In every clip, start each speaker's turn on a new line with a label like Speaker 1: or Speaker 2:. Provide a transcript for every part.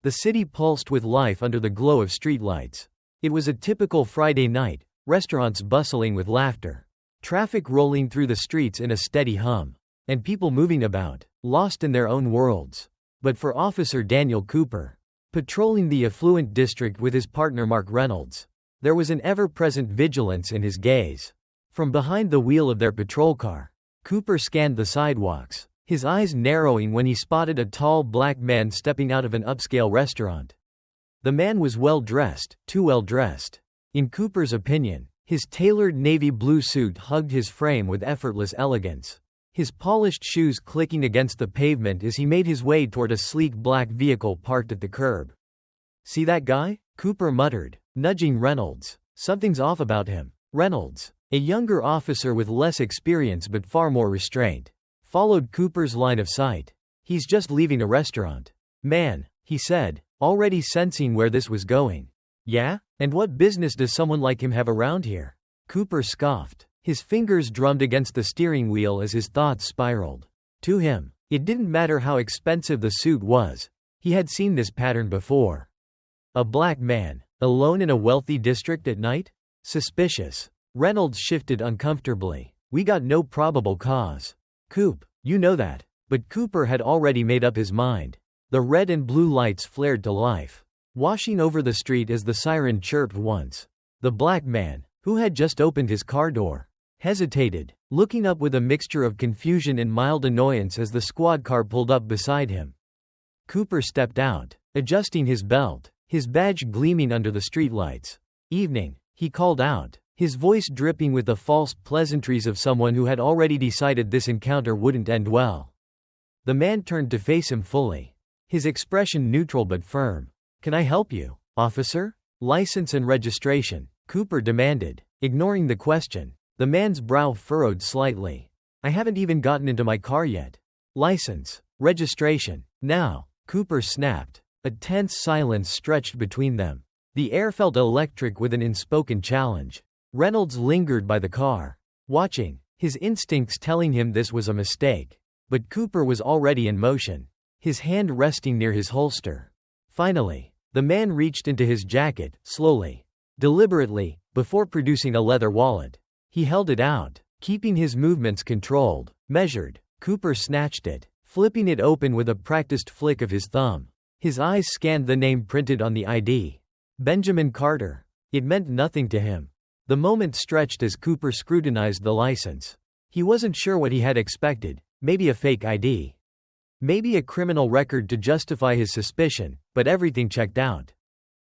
Speaker 1: The city pulsed with life under the glow of streetlights. It was a typical Friday night, restaurants bustling with laughter, traffic rolling through the streets in a steady hum, and people moving about, lost in their own worlds. But for Officer Daniel Cooper, patrolling the affluent district with his partner Mark Reynolds, there was an ever-present vigilance in his gaze. From behind the wheel of their patrol car, Cooper scanned the sidewalks, his eyes narrowing when he spotted a tall black man stepping out of an upscale restaurant. The man was well-dressed, too well-dressed. In Cooper's opinion, his tailored navy blue suit hugged his frame with effortless elegance, his polished shoes clicking against the pavement as he made his way toward a sleek black vehicle parked at the curb. "See that guy?" Cooper muttered, nudging Reynolds. "Something's off about him." Reynolds, a younger officer with less experience but far more restraint, followed Cooper's line of sight. "He's just leaving a restaurant." "Man," he said, already sensing where this was going. "Yeah? And what business does someone like him have around here?" Cooper scoffed. His fingers drummed against the steering wheel as his thoughts spiraled. To him, it didn't matter how expensive the suit was. He had seen this pattern before. A black man, alone in a wealthy district at night? Suspicious. Reynolds shifted uncomfortably. "We got no probable cause." "Coop, you know that." But Cooper had already made up his mind. The red and blue lights flared to life, washing over the street as the siren chirped once. The black man, who had just opened his car door, hesitated, looking up with a mixture of confusion and mild annoyance as the squad car pulled up beside him. Cooper stepped out, adjusting his belt, his badge gleaming under the streetlights. "Evening," he called out, his voice dripping with the false pleasantries of someone who had already decided this encounter wouldn't end well. The man turned to face him fully, his expression neutral but firm. "Can I help you, officer?" "License and registration," Cooper demanded, ignoring the question. The man's brow furrowed slightly. "I haven't even gotten into my car yet." "License, registration, now," Cooper snapped. A tense silence stretched between them. The air felt electric with an unspoken challenge. Reynolds lingered by the car, watching, his instincts telling him this was a mistake. But Cooper was already in motion, his hand resting near his holster. Finally, the man reached into his jacket, slowly, deliberately, before producing a leather wallet. He held it out, keeping his movements controlled, measured. Cooper snatched it, flipping it open with a practiced flick of his thumb. His eyes scanned the name printed on the ID. Benjamin Carter. It meant nothing to him. The moment stretched as Cooper scrutinized the license. He wasn't sure what he had expected. Maybe a fake ID. Maybe a criminal record to justify his suspicion, but everything checked out.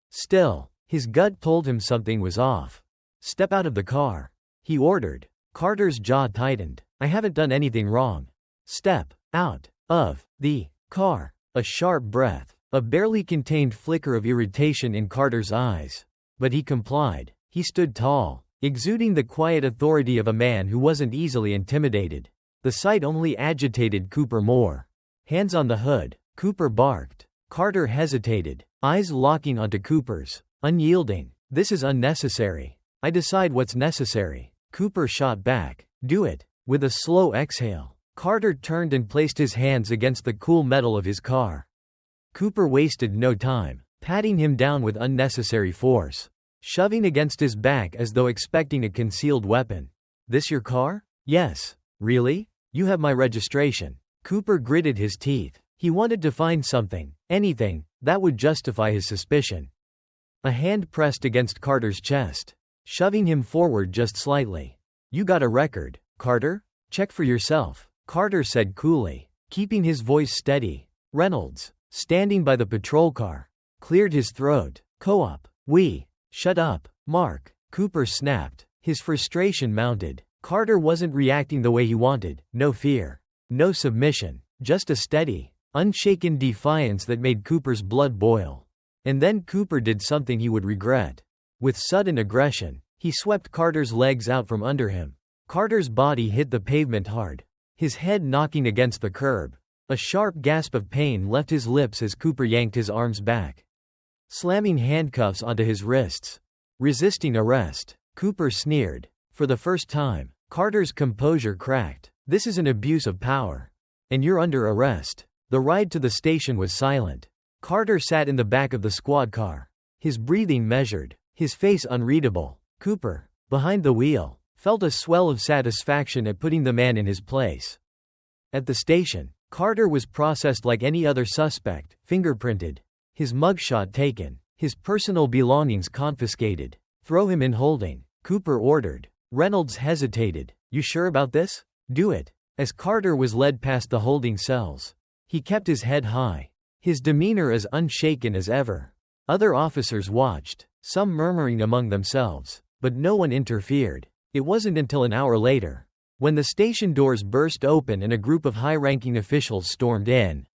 Speaker 1: Still, his gut told him something was off. "Step out of the car," he ordered. Carter's jaw tightened. "I haven't done anything wrong." "Step out of the car." A sharp breath, a barely contained flicker of irritation in Carter's eyes. But he complied. He stood tall, exuding the quiet authority of a man who wasn't easily intimidated. The sight only agitated Cooper more. "Hands on the hood," Cooper barked. Carter hesitated, eyes locking onto Cooper's, unyielding. "This is unnecessary." "I decide what's necessary," Cooper shot back. "Do it." With a slow exhale, Carter turned and placed his hands against the cool metal of his car. Cooper wasted no time, patting him down with unnecessary force, shoving against his back as though expecting a concealed weapon. "This your car?" "Yes." "Really? You have my registration." Cooper gritted his teeth. He wanted to find something, anything, that would justify his suspicion. A hand pressed against Carter's chest, shoving him forward just slightly. "You got a record, Carter? Check for yourself," Carter said coolly, keeping his voice steady. Reynolds, standing by the patrol car, cleared his throat. "Co-op. Shut up, Mark," Cooper snapped, his frustration mounted. Carter wasn't reacting the way he wanted. No fear, no submission, just a steady, unshaken defiance that made Cooper's blood boil. And then Cooper did something he would regret. With sudden aggression, he swept Carter's legs out from under him. Carter's body hit the pavement hard, his head knocking against the curb. A sharp gasp of pain left his lips as Cooper yanked his arms back, slamming handcuffs onto his wrists. Resisting arrest, Cooper sneered. For the first time, Carter's composure cracked. "This is an abuse of power. And you're under arrest." The ride to the station was silent. Carter sat in the back of the squad car. His breathing measured, his face unreadable. Cooper, behind the wheel, felt a swell of satisfaction at putting the man in his place. At the station, Carter was processed like any other suspect, fingerprinted, his mugshot taken, his personal belongings confiscated. "Throw him in holding," Cooper ordered. Reynolds hesitated. "You sure about this?" "Do it." As Carter was led past the holding cells, he kept his head high, his demeanor as unshaken as ever. Other officers watched, some murmuring among themselves, but no one interfered. It wasn't until an hour later, when the station doors burst open and a group of high-ranking officials stormed in,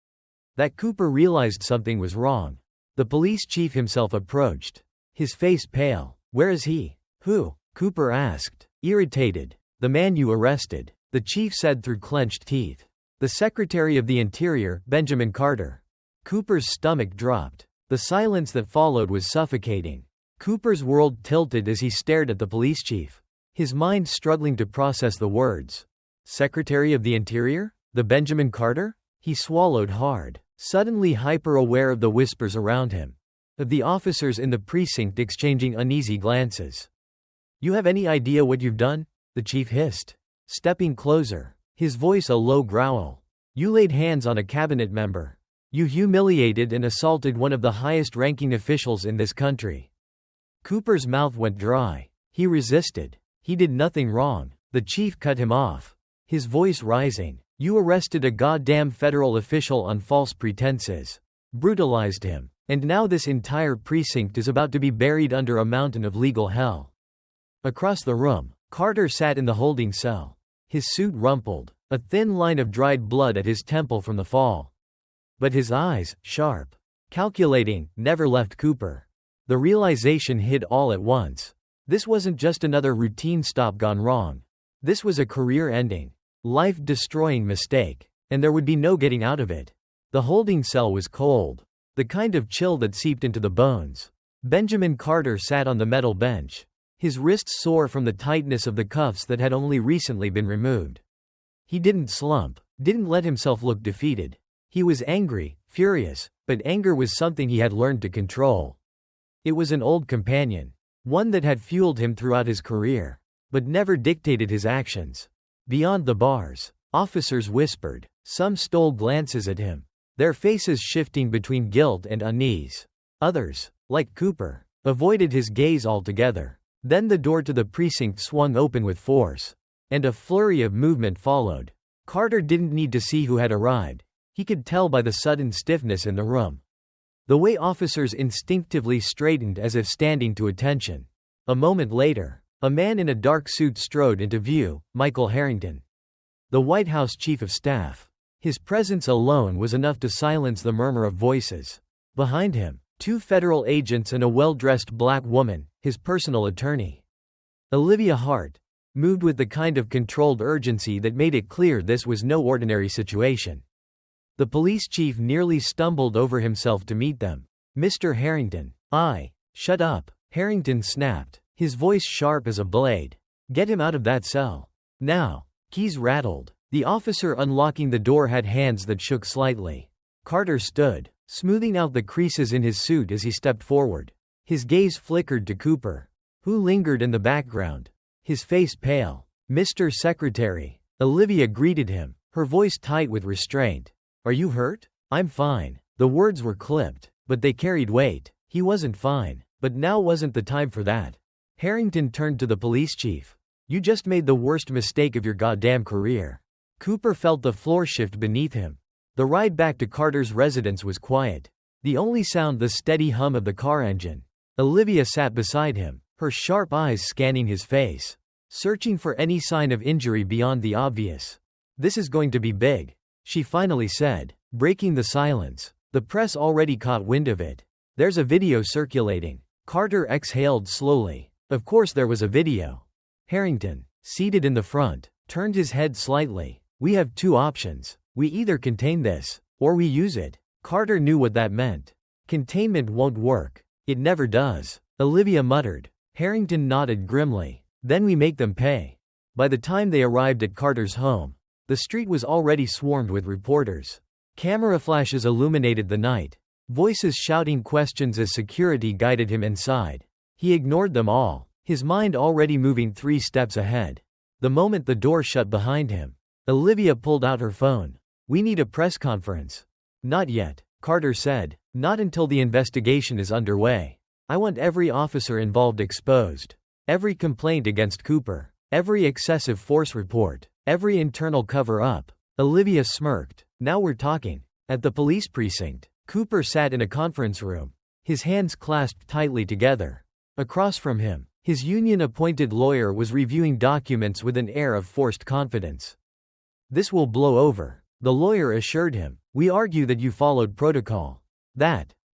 Speaker 1: that Cooper realized something was wrong. The police chief himself approached, his face pale. "Where is he?" "Who?" Cooper asked, irritated. "The man you arrested," the chief said through clenched teeth. "The Secretary of the Interior, Benjamin Carter." Cooper's stomach dropped. The silence that followed was suffocating. Cooper's world tilted as he stared at the police chief, his mind struggling to process the words. "Secretary of the Interior? The Benjamin Carter?" He swallowed hard, suddenly hyper-aware of the whispers around him, of the officers in the precinct exchanging uneasy glances. "You have any idea what you've done?" the chief hissed, stepping closer, his voice a low growl. "You laid hands on a cabinet member. You humiliated and assaulted one of the highest-ranking officials in this country." Cooper's mouth went dry. He resisted. He did nothing wrong. The chief cut him off, his voice rising. "You arrested a goddamn federal official on false pretenses. Brutalized him. And now this entire precinct is about to be buried under a mountain of legal hell." Across the room, Carter sat in the holding cell, his suit rumpled, a thin line of dried blood at his temple from the fall. But his eyes, sharp, calculating, never left Cooper. The realization hit all at once. This wasn't just another routine stop gone wrong. This was a career-ending, life-destroying mistake, and there would be no getting out of it. The holding cell was cold, the kind of chill that seeped into the bones. Benjamin Carter sat on the metal bench, his wrists sore from the tightness of the cuffs that had only recently been removed. He didn't slump, didn't let himself look defeated. He was angry, furious, but anger was something he had learned to control. It was an old companion, one that had fueled him throughout his career, but never dictated his actions. Beyond the bars, officers whispered, some stole glances at him, their faces shifting between guilt and unease. Others, like Cooper, avoided his gaze altogether. Then the door to the precinct swung open with force, and a flurry of movement followed. Carter didn't need to see who had arrived. He could tell by the sudden stiffness in the room, the way officers instinctively straightened as if standing to attention. A moment later, a man in a dark suit strode into view, Michael Harrington, the White House Chief of Staff. His presence alone was enough to silence the murmur of voices. Behind him, 2 federal agents and a well-dressed black woman, his personal attorney. Olivia Hart, moved with the kind of controlled urgency that made it clear this was no ordinary situation. The police chief nearly stumbled over himself to meet them. "Mr. Harrington." Shut up," Harrington snapped, his voice sharp as a blade. "Get him out of that cell. Now." Keys rattled. The officer unlocking the door had hands that shook slightly. Carter stood, smoothing out the creases in his suit as he stepped forward. His gaze flickered to Cooper, who lingered in the background, his face pale. "Mr. Secretary." Olivia greeted him, her voice tight with restraint. "Are you hurt?" "I'm fine." The words were clipped, but they carried weight. He wasn't fine, but now wasn't the time for that. Harrington turned to the police chief. "You just made the worst mistake of your goddamn career." Cooper felt the floor shift beneath him. The ride back to Carter's residence was quiet. The only sound the steady hum of the car engine. Olivia sat beside him, her sharp eyes scanning his face, searching for any sign of injury beyond the obvious. "This is going to be big," she finally said, breaking the silence. The press already caught wind of it. "There's a video circulating." Carter exhaled slowly. Of course there was a video. Harrington, seated in the front, turned his head slightly. "We have 2 options. We either contain this, or we use it." Carter knew what that meant. Containment won't work. It never does. Olivia muttered. Harrington nodded grimly. "Then we make them pay." By the time they arrived at Carter's home, the street was already swarmed with reporters. Camera flashes illuminated the night. Voices shouting questions as security guided him inside. He ignored them all, his mind already moving 3 steps ahead. The moment the door shut behind him, Olivia pulled out her phone. "We need a press conference." "Not yet," Carter said. "Not until the investigation is underway. I want every officer involved exposed. Every complaint against Cooper. Every excessive force report. Every internal cover-up." Olivia smirked. "Now we're talking." At the police precinct, Cooper sat in a conference room, his hands clasped tightly together. Across from him, his union-appointed lawyer was reviewing documents with an air of forced confidence. "This will blow over," the lawyer assured him. "We argue that you followed protocol."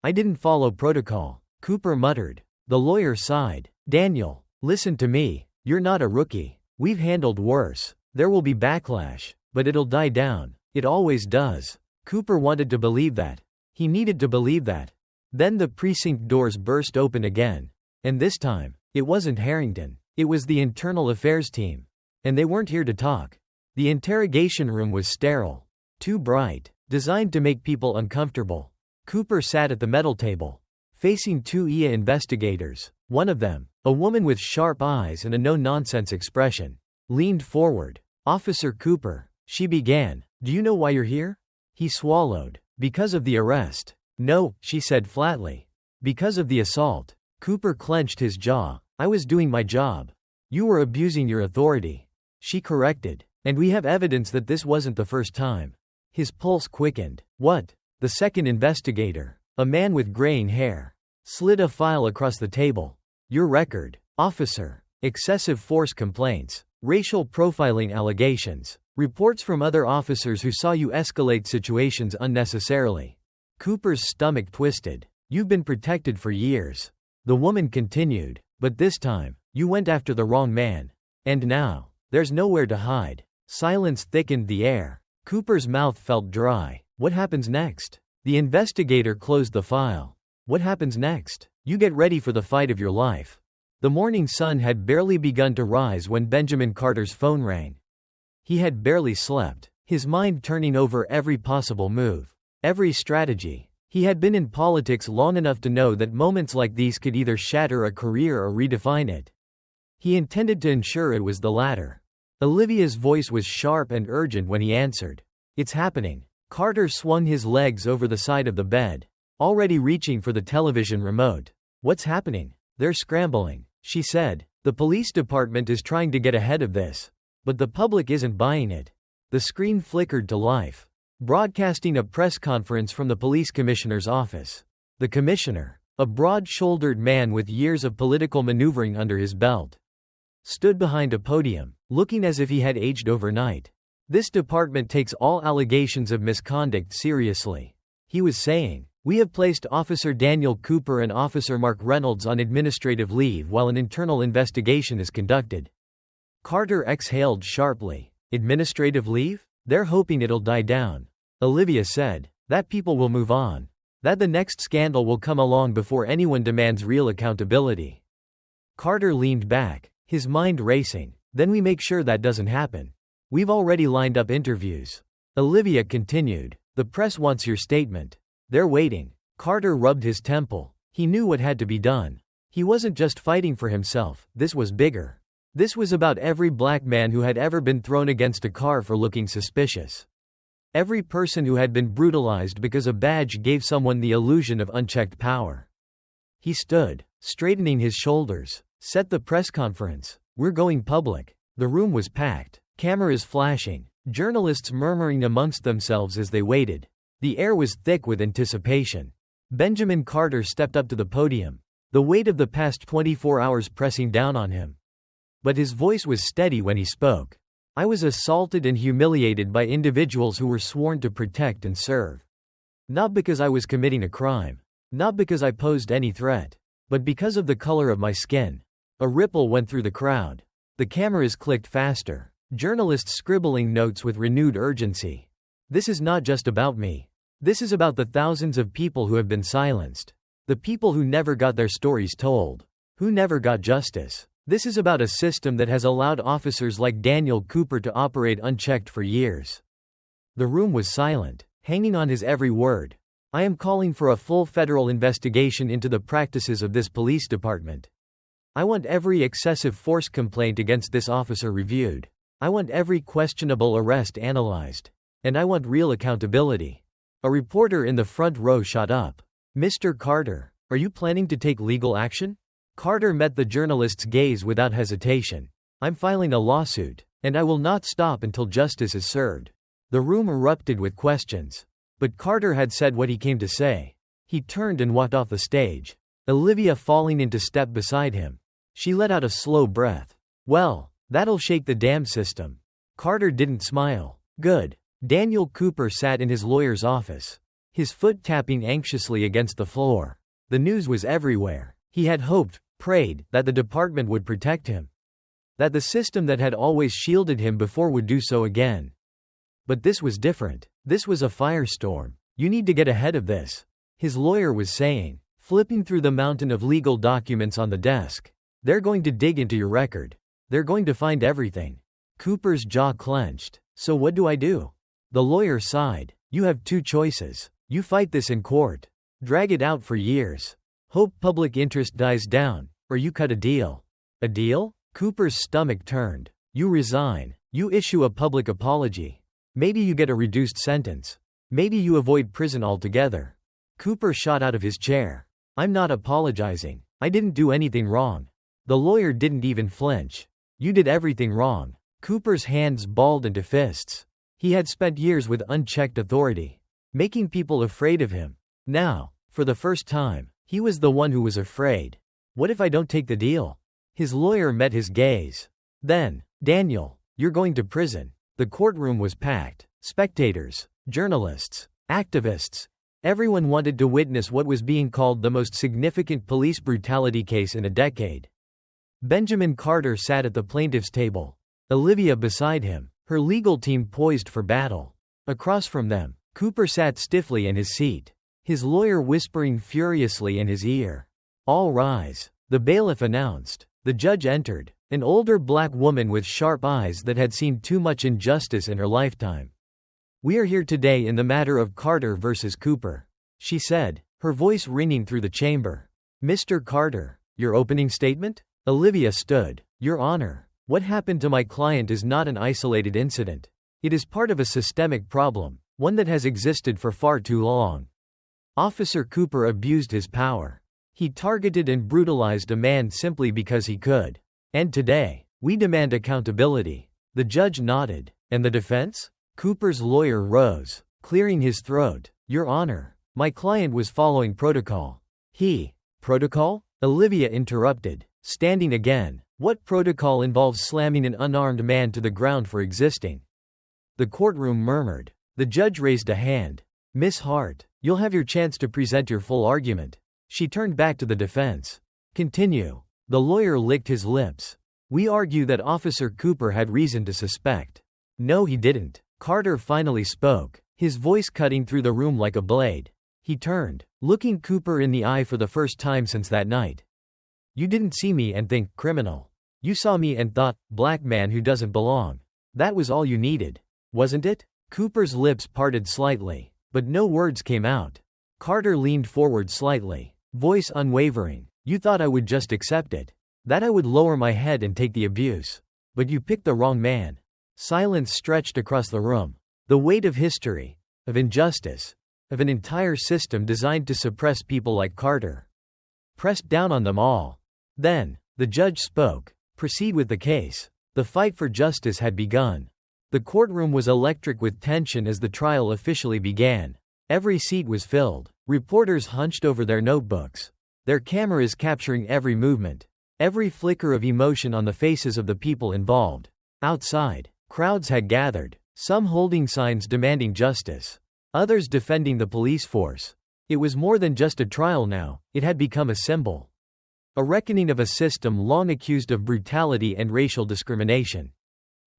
Speaker 1: I didn't follow protocol," Cooper muttered. The lawyer sighed. "Daniel, listen to me. You're not a rookie. We've handled worse. There will be backlash, but it'll die down. It always does." Cooper wanted to believe that. He needed to believe that. Then the precinct doors burst open again. And this time, it wasn't Harrington. It was the internal affairs team. And they weren't here to talk. The interrogation room was sterile. Too bright. Designed to make people uncomfortable. Cooper sat at the metal table, facing 2 IA investigators. One of them, a woman with sharp eyes and a no-nonsense expression, leaned forward. "Officer Cooper," she began, "do you know why you're here?" He swallowed. "Because of the arrest." "No," she said flatly. "Because of the assault." Cooper clenched his jaw. "I was doing my job." "You were abusing your authority," she corrected. "And we have evidence that this wasn't the first time." His pulse quickened. "What?" The second investigator, a man with graying hair, slid a file across the table. "Your record, officer. Excessive force complaints. Racial profiling allegations. Reports from other officers who saw you escalate situations unnecessarily." Cooper's stomach twisted. "You've been protected for years." The woman continued. "But this time, you went after the wrong man. And now, there's nowhere to hide." Silence thickened the air. Cooper's mouth felt dry. "What happens next?" The investigator closed the file. "What happens next? You get ready for the fight of your life." The morning sun had barely begun to rise when Benjamin Carter's phone rang. He had barely slept, his mind turning over every possible move, every strategy. He had been in politics long enough to know that moments like these could either shatter a career or redefine it. He intended to ensure it was the latter. Olivia's voice was sharp and urgent when he answered. "It's happening." Carter swung his legs over the side of the bed, already reaching for the television remote. "What's happening?" "They're scrambling," she said. "The police department is trying to get ahead of this. But the public isn't buying it." The screen flickered to life, broadcasting a press conference from the police commissioner's office. The commissioner, a broad-shouldered man with years of political maneuvering under his belt, stood behind a podium, looking as if he had aged overnight. "This department takes all allegations of misconduct seriously," he was saying. "We have placed Officer Daniel Cooper and Officer Mark Reynolds on administrative leave while an internal investigation is conducted." Carter exhaled sharply. "Administrative leave? They're hoping it'll die down." Olivia said. "That people will move on. That the next scandal will come along before anyone demands real accountability." Carter leaned back, his mind racing. "Then we make sure that doesn't happen. We've already lined up interviews." Olivia continued. "The press wants your statement. They're waiting." Carter rubbed his temple. He knew what had to be done. He wasn't just fighting for himself, this was bigger. This was about every black man who had ever been thrown against a car for looking suspicious. Every person who had been brutalized because a badge gave someone the illusion of unchecked power. He stood, straightening his shoulders. "Set the press conference. We're going public." The room was packed, cameras flashing, journalists murmuring amongst themselves as they waited. The air was thick with anticipation. Benjamin Carter stepped up to the podium, the weight of the past 24 hours pressing down on him. But his voice was steady when he spoke. "I was assaulted and humiliated by individuals who were sworn to protect and serve. Not because I was committing a crime. Not because I posed any threat. But because of the color of my skin." A ripple went through the crowd. The cameras clicked faster, journalists scribbling notes with renewed urgency. "This is not just about me. This is about the thousands of people who have been silenced. The people who never got their stories told. Who never got justice. This is about a system that has allowed officers like Daniel Cooper to operate unchecked for years." The room was silent, hanging on his every word. I am calling for a full federal investigation into the practices of this police department. I want every excessive force complaint against this officer reviewed. I want every questionable arrest analyzed. And I want real accountability." A reporter in the front row shot up. "Mr. Carter, are you planning to take legal action?" Carter met the journalist's gaze without hesitation. "I'm filing a lawsuit, and I will not stop until justice is served." The room erupted with questions. But Carter had said what he came to say. He turned and walked off the stage, Olivia falling into step beside him. She let out a slow breath. "Well, that'll shake the damn system." Carter didn't smile. "Good." Daniel Cooper sat in his lawyer's office, his foot tapping anxiously against the floor. The news was everywhere. He had hoped, prayed, that the department would protect him. That the system that had always shielded him before would do so again. But this was different. This was a firestorm. "You need to get ahead of this," his lawyer was saying, flipping through the mountain of legal documents on the desk. "They're going to dig into your record. They're going to find everything." Cooper's jaw clenched. "So what do I do?" The lawyer sighed. "You have two choices. You fight this in court. Drag it out for years. Hope public interest dies down, or you cut a deal." "A deal?" Cooper's stomach turned. "You resign. You issue a public apology. Maybe you get a reduced sentence. Maybe you avoid prison altogether." Cooper shot out of his chair. "I'm not apologizing. I didn't do anything wrong." The lawyer didn't even flinch. "You did everything wrong." Cooper's hands balled into fists. He had spent years with unchecked authority, making people afraid of him. Now, for the first time, he was the one who was afraid. "What if I don't take the deal?" His lawyer met his gaze. "Then, Daniel, you're going to prison." The courtroom was packed. Spectators, journalists, activists. Everyone wanted to witness what was being called the most significant police brutality case in a decade. Benjamin Carter sat at the plaintiff's table, Olivia beside him, her legal team poised for battle. Across from them, Cooper sat stiffly in his seat, his lawyer whispering furiously in his ear. "All rise," the bailiff announced. The judge entered, an older black woman with sharp eyes that had seen too much injustice in her lifetime. "We are here today in the matter of Carter versus Cooper," she said, her voice ringing through the chamber. "Mr. Carter, your opening statement?" Olivia stood. "Your Honor, what happened to my client is not an isolated incident. It is part of a systemic problem, one that has existed for far too long. Officer Cooper abused his power. He targeted and brutalized a man simply because he could. And today, we demand accountability." The judge nodded. "And the defense?" Cooper's lawyer rose, clearing his throat. "Your Honor, my client was following protocol." Protocol? Olivia interrupted, standing again. "What protocol involves slamming an unarmed man to the ground for existing?" The courtroom murmured. The judge raised a hand. "Miss Hart, you'll have your chance to present your full argument." She turned back to the defense. "Continue." The lawyer licked his lips. "We argue that Officer Cooper had reason to suspect." "No, he didn't." Carter finally spoke, his voice cutting through the room like a blade. He turned, looking Cooper in the eye for the first time since that night. "You didn't see me and think, criminal. You saw me and thought, black man who doesn't belong. That was all you needed, wasn't it?" Cooper's lips parted slightly, but no words came out. Carter leaned forward slightly, voice unwavering. "You thought I would just accept it. That I would lower my head and take the abuse. But you picked the wrong man." Silence stretched across the room. The weight of history, of injustice, of an entire system designed to suppress people like Carter, pressed down on them all. Then, the judge spoke. "Proceed with the case." The fight for justice had begun. The courtroom was electric with tension as the trial officially began. Every seat was filled. Reporters hunched over their notebooks, their cameras capturing every movement, every flicker of emotion on the faces of the people involved. Outside, crowds had gathered, some holding signs demanding justice, others defending the police force. It was more than just a trial now, it had become a symbol. A reckoning of a system long accused of brutality and racial discrimination.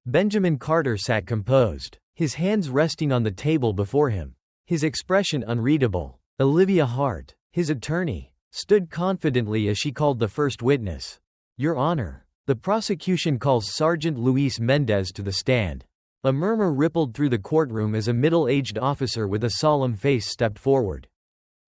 Speaker 1: Benjamin Carter sat composed, his hands resting on the table before him, his expression unreadable. Olivia Hart, his attorney, stood confidently as she called the first witness. "Your Honor, the prosecution calls Sergeant Luis Mendez to the stand." A murmur rippled through the courtroom as a middle-aged officer with a solemn face stepped forward.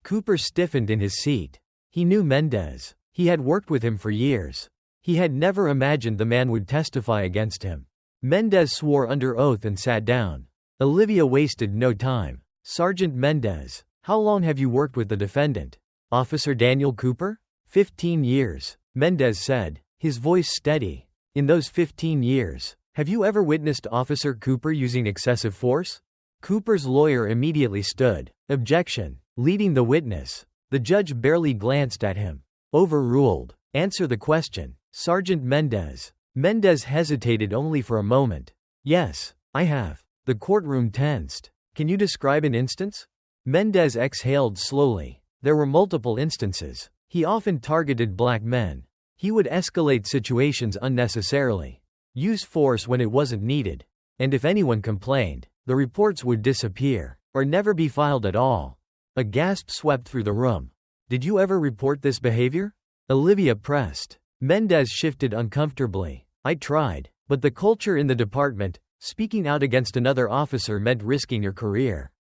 Speaker 1: Cooper stiffened in his seat. He knew Mendez. He had worked with him for years. He had never imagined the man would testify against him. Mendez swore under oath and sat down. Olivia wasted no time. "Sergeant Mendez, how long have you worked with the defendant?" "Officer Daniel Cooper?" 15 years, Mendez said, his voice steady. "In those 15 years, have you ever witnessed Officer Cooper using excessive force?" Cooper's lawyer immediately stood. "Objection," leading the witness. The judge barely glanced at him. "Overruled. Answer the question, Sergeant Mendez." Mendez hesitated only for a moment. "Yes, I have." The courtroom tensed. "Can you describe an instance?" Mendez exhaled slowly. There were multiple instances. He often targeted black men. He would escalate situations unnecessarily, use force when it wasn't needed, and if anyone complained, the reports would disappear, or never be filed at all. A gasp swept through the room. "Did you ever report this behavior?" Olivia pressed. Mendez shifted uncomfortably. "I tried, but the culture in the department, speaking out against another officer meant risking your career.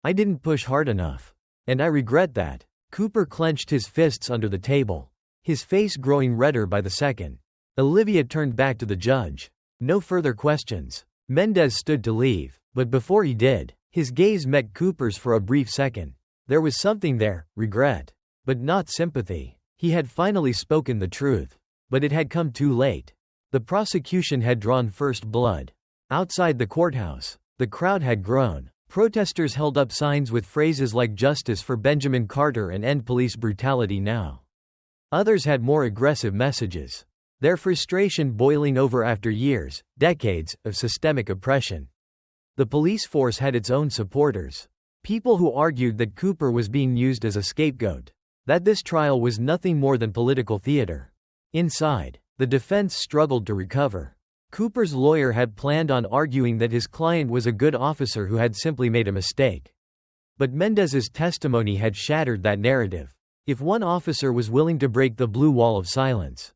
Speaker 1: I didn't push hard enough. And I regret that." Cooper clenched his fists under the table, his face growing redder by the second. Olivia turned back to the judge. "No further questions." Mendez stood to leave, but before he did, his gaze met Cooper's for a brief second. There was something there, regret, but not sympathy. He had finally spoken the truth, but it had come too late. The prosecution had drawn first blood. Outside the courthouse, the crowd had grown. Protesters held up signs with phrases like "Justice for Benjamin Carter" and "End police brutality now." Others had more aggressive messages, their frustration boiling over after years, decades, of systemic oppression. The police force had its own supporters, people who argued that Cooper was being used as a scapegoat, that this trial was nothing more than political theater. Inside, the defense struggled to recover. Cooper's lawyer had planned on arguing that his client was a good officer who had simply made a mistake. But Mendez's testimony had shattered that narrative. If one officer was willing to break the blue wall of silence,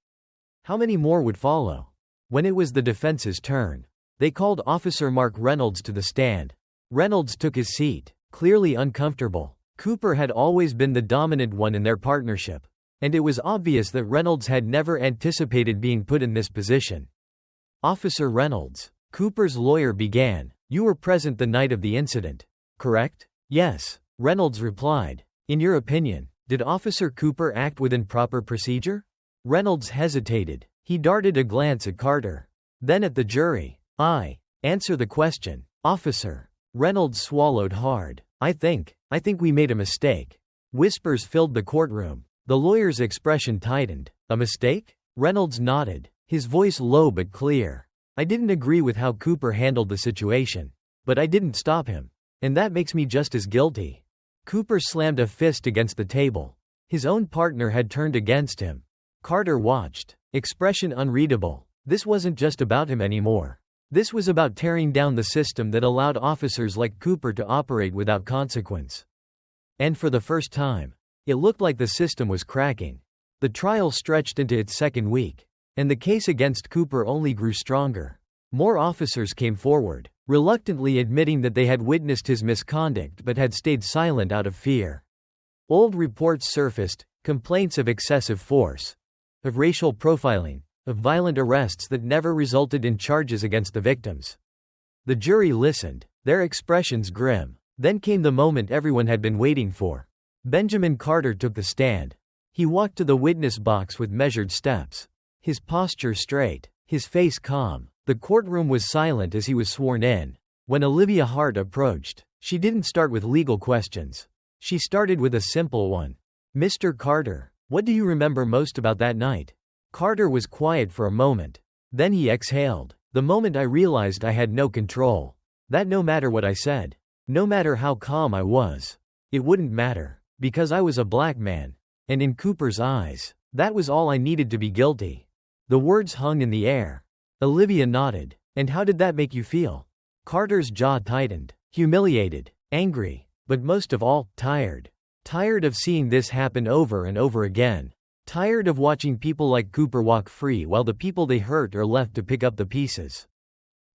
Speaker 1: how many more would follow? When it was the defense's turn, they called Officer Mark Reynolds to the stand. Reynolds took his seat, clearly uncomfortable. Cooper had always been the dominant one in their partnership, and it was obvious that Reynolds had never anticipated being put in this position. "Officer Reynolds," Cooper's lawyer began, "you were present the night of the incident, correct?" "Yes," Reynolds replied. "In your opinion, did Officer Cooper act within proper procedure?" Reynolds hesitated. He darted a glance at Carter, then at the jury. Answer the question, officer." Reynolds swallowed hard. I think we made a mistake." Whispers filled the courtroom. The lawyer's expression tightened. "A mistake?" Reynolds nodded, his voice low but clear. "I didn't agree with how Cooper handled the situation. But I didn't stop him. And that makes me just as guilty." Cooper slammed a fist against the table. His own partner had turned against him. Carter watched, expression unreadable. This wasn't just about him anymore. This was about tearing down the system that allowed officers like Cooper to operate without consequence. And for the first time, it looked like the system was cracking. The trial stretched into its second week, and the case against Cooper only grew stronger. More officers came forward, reluctantly admitting that they had witnessed his misconduct but had stayed silent out of fear. Old reports surfaced, complaints of excessive force, of racial profiling, of violent arrests that never resulted in charges against the victims. The jury listened, their expressions grim. Then came the moment everyone had been waiting for. Benjamin Carter took the stand. He walked to the witness box with measured steps, his posture straight, his face calm. The courtroom was silent as he was sworn in. When Olivia Hart approached, she didn't start with legal questions. She started with a simple one. "Mr. Carter, what do you remember most about that night?" Carter was quiet for a moment. Then he exhaled. "The moment I realized I had no control. That no matter what I said, no matter how calm I was, it wouldn't matter, because I was a black man. And in Cooper's eyes, that was all I needed to be guilty." The words hung in the air. Olivia nodded. "And how did that make you feel?" Carter's jaw tightened. Humiliated, angry, but most of all, tired. Tired of seeing this happen over and over again. Tired of watching people like Cooper walk free while the people they hurt are left to pick up the pieces.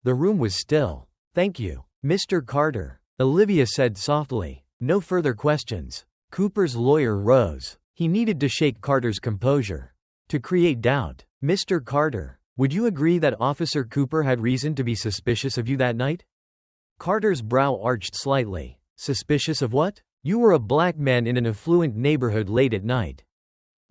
Speaker 1: The room was still. "Thank you, Mr. Carter," Olivia said softly. "No further questions." Cooper's lawyer rose. He needed to shake Carter's composure. To create doubt. Mr. Carter, would you agree that Officer Cooper had reason to be suspicious of you that night? Carter's brow arched slightly. Suspicious of what? You were a black man in an affluent neighborhood late at night.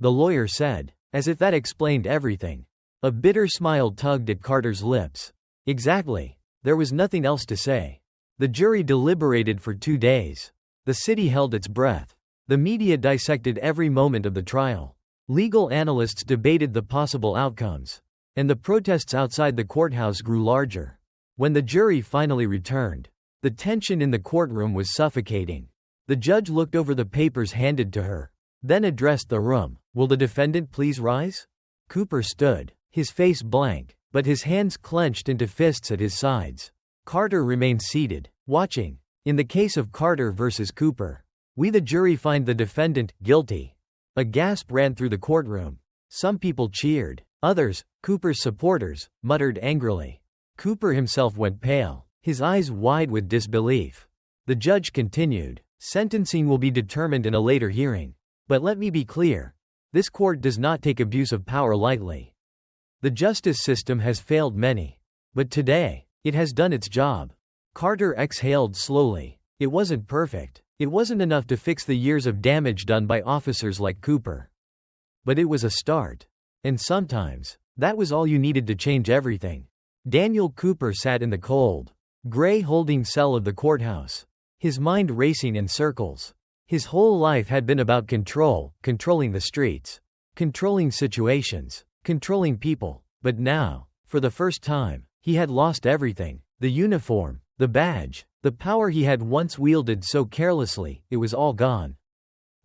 Speaker 1: The lawyer said, as if that explained everything. A bitter smile tugged at Carter's lips. Exactly. There was nothing else to say. The jury deliberated for 2 days. The city held its breath. The media dissected every moment of the trial. Legal analysts debated the possible outcomes. And the protests outside the courthouse grew larger. When the jury finally returned, the tension in the courtroom was suffocating. The judge looked over the papers handed to her, then addressed the room. Will the defendant please rise? Cooper stood, his face blank, but his hands clenched into fists at his sides. Carter remained seated, watching. In the case of Carter versus Cooper, we the jury find the defendant guilty. A gasp ran through the courtroom. Some people cheered. Others, Cooper's supporters, muttered angrily. Cooper himself went pale, his eyes wide with disbelief. The judge continued. Sentencing will be determined in a later hearing. But let me be clear. This court does not take abuse of power lightly. The justice system has failed many. But today, it has done its job. Carter exhaled slowly. It wasn't perfect. It wasn't enough to fix the years of damage done by officers like Cooper. But it was a start. And sometimes, that was all you needed to change everything. Daniel Cooper sat in the cold, gray holding cell of the courthouse, his mind racing in circles. His whole life had been about control, controlling the streets, controlling situations, controlling people. But now, for the first time, he had lost everything. The uniform, the badge, the power he had once wielded so carelessly, it was all gone.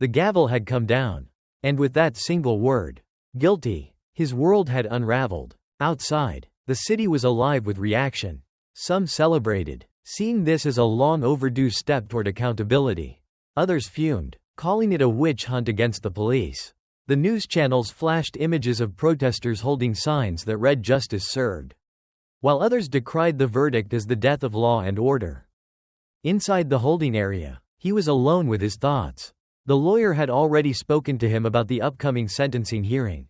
Speaker 1: The gavel had come down. And with that single word, guilty, his world had unraveled. Outside, the city was alive with reaction. Some celebrated, seeing this as a long overdue step toward accountability. Others fumed, calling it a witch hunt against the police. The news channels flashed images of protesters holding signs that read "Justice served," while others decried the verdict as the death of law and order. Inside the holding area, he was alone with his thoughts. The lawyer had already spoken to him about the upcoming sentencing hearing.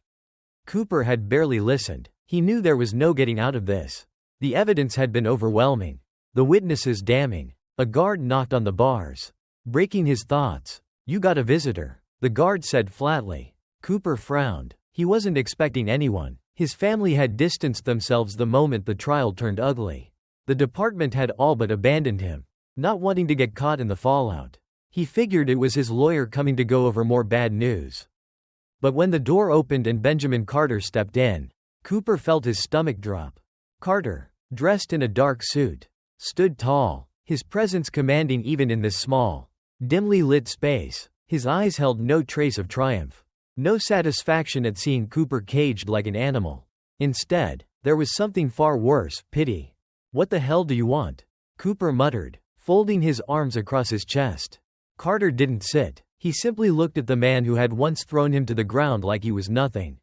Speaker 1: Cooper had barely listened. He knew there was no getting out of this. The evidence had been overwhelming. The witnesses damning. A guard knocked on the bars, breaking his thoughts. You got a visitor, the guard said flatly. Cooper frowned. He wasn't expecting anyone. His family had distanced themselves the moment the trial turned ugly. The department had all but abandoned him, not wanting to get caught in the fallout. He figured it was his lawyer coming to go over more bad news. But when the door opened and Benjamin Carter stepped in, Cooper felt his stomach drop. Carter, dressed in a dark suit, stood tall, his presence commanding even in this small, dimly lit space. His eyes held no trace of triumph, no satisfaction at seeing Cooper caged like an animal. Instead, there was something far worse, pity. What the hell do you want? Cooper muttered, folding his arms across his chest. Carter didn't sit. He simply looked at the man who had once thrown him to the ground like he was nothing.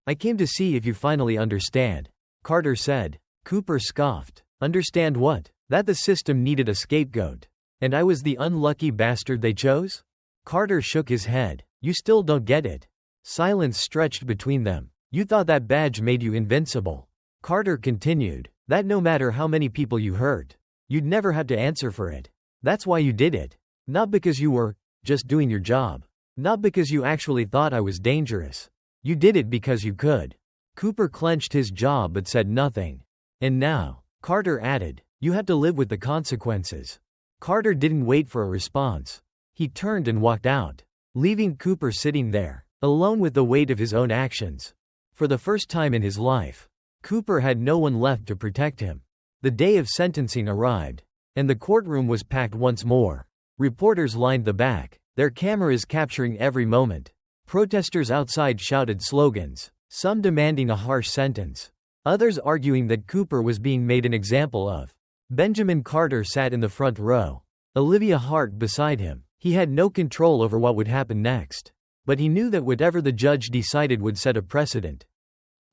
Speaker 1: I came to see if you finally understand, Carter said. Cooper scoffed. Understand what? That the system needed a scapegoat. And I was the unlucky bastard they chose? Carter shook his head. You still don't get it. Silence stretched between them. You thought that badge made you invincible. Carter continued. That no matter how many people you hurt, you'd never have to answer for it. That's why you did it. Not because you were just doing your job. Not because you actually thought I was dangerous. You did it because you could. Cooper clenched his jaw but said nothing. And now, Carter added, you have to live with the consequences. Carter didn't wait for a response. He turned and walked out, leaving Cooper sitting there, alone with the weight of his own actions. For the first time in his life, Cooper had no one left to protect him. The day of sentencing arrived, and the courtroom was packed once more. Reporters lined the back, their cameras capturing every moment. Protesters outside shouted slogans, some demanding a harsh sentence, others arguing that Cooper was being made an example of. Benjamin Carter sat in the front row, Olivia Hart beside him. He had no control over what would happen next, but he knew that whatever the judge decided would set a precedent.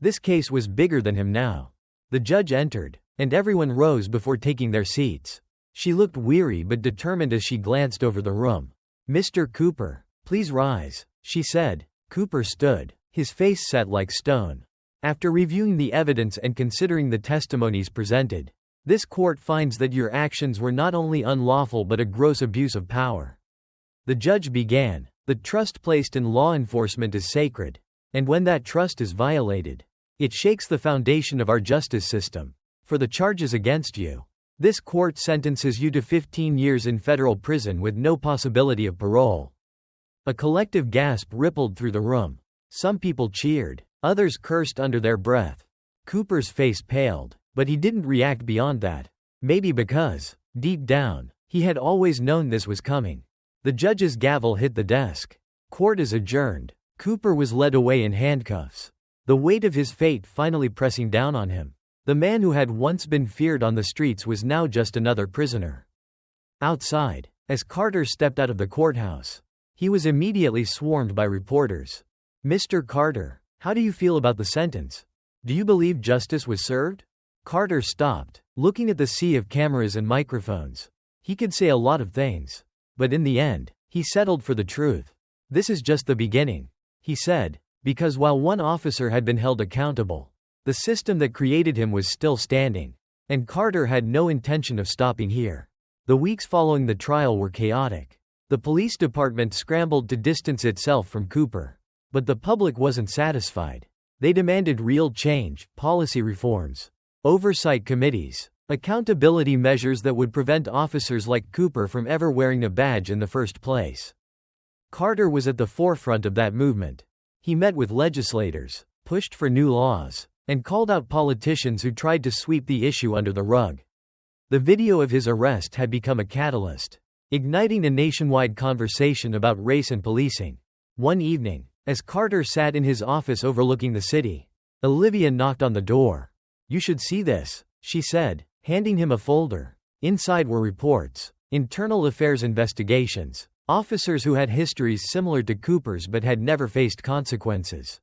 Speaker 1: This case was bigger than him now. The judge entered, and everyone rose before taking their seats. She looked weary but determined as she glanced over the room. "Mr. Cooper, please rise," she said. Cooper stood, his face set like stone. "After reviewing the evidence and considering the testimonies presented, this court finds that your actions were not only unlawful but a gross abuse of power." The judge began, "The trust placed in law enforcement is sacred, and when that trust is violated, it shakes the foundation of our justice system. For the charges against you, this court sentences you to 15 years in federal prison with no possibility of parole." A collective gasp rippled through the room. Some people cheered, others cursed under their breath. Cooper's face paled, but he didn't react beyond that. Maybe because, deep down, he had always known this was coming. The judge's gavel hit the desk. Court is adjourned. Cooper was led away in handcuffs, the weight of his fate finally pressing down on him. The man who had once been feared on the streets was now just another prisoner. Outside, as Carter stepped out of the courthouse, he was immediately swarmed by reporters. "Mr. Carter, how do you feel about the sentence? Do you believe justice was served?" Carter stopped, looking at the sea of cameras and microphones. He could say a lot of things, but in the end, he settled for the truth. "This is just the beginning," he said, because while one officer had been held accountable, the system that created him was still standing, and Carter had no intention of stopping here. The weeks following the trial were chaotic. The police department scrambled to distance itself from Cooper. But the public wasn't satisfied. They demanded real change, policy reforms, oversight committees, accountability measures that would prevent officers like Cooper from ever wearing a badge in the first place. Carter was at the forefront of that movement. He met with legislators, pushed for new laws, and called out politicians who tried to sweep the issue under the rug. The video of his arrest had become a catalyst, igniting a nationwide conversation about race and policing. One evening, as Carter sat in his office overlooking the city, Olivia knocked on the door. "You should see this," she said, handing him a folder. Inside were reports, internal affairs investigations, officers who had histories similar to Cooper's but had never faced consequences.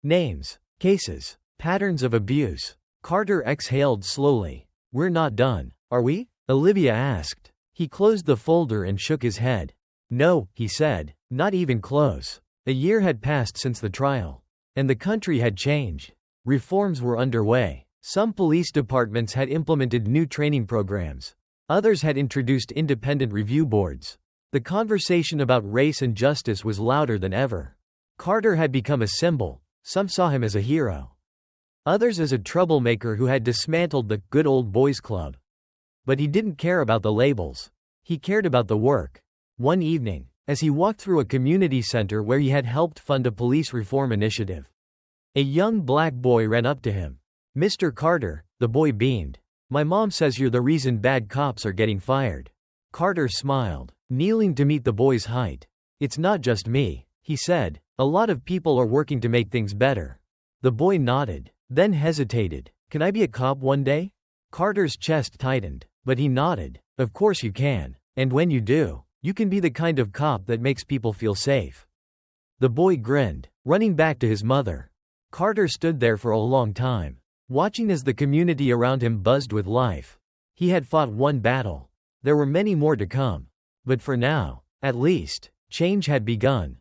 Speaker 1: Names, cases, patterns of abuse. Carter exhaled slowly. "We're not done, are we?" Olivia asked. He closed the folder and shook his head. "No," he said, "not even close." A year had passed since the trial, and the country had changed. Reforms were underway. Some police departments had implemented new training programs. Others had introduced independent review boards. The conversation about race and justice was louder than ever. Carter had become a symbol. Some saw him as a hero. Others as a troublemaker who had dismantled the good old boys club. But he didn't care about the labels. He cared about the work. One evening, as he walked through a community center where he had helped fund a police reform initiative, a young black boy ran up to him. "Mr. Carter," the boy beamed. "My mom says you're the reason bad cops are getting fired." Carter smiled, kneeling to meet the boy's height. "It's not just me," he said. "A lot of people are working to make things better." The boy nodded, then hesitated. "Can I be a cop one day?" Carter's chest tightened, but he nodded. "Of course you can. And when you do, you can be the kind of cop that makes people feel safe." The boy grinned, running back to his mother. Carter stood there for a long time, watching as the community around him buzzed with life. He had fought one battle. There were many more to come. But for now, at least, change had begun.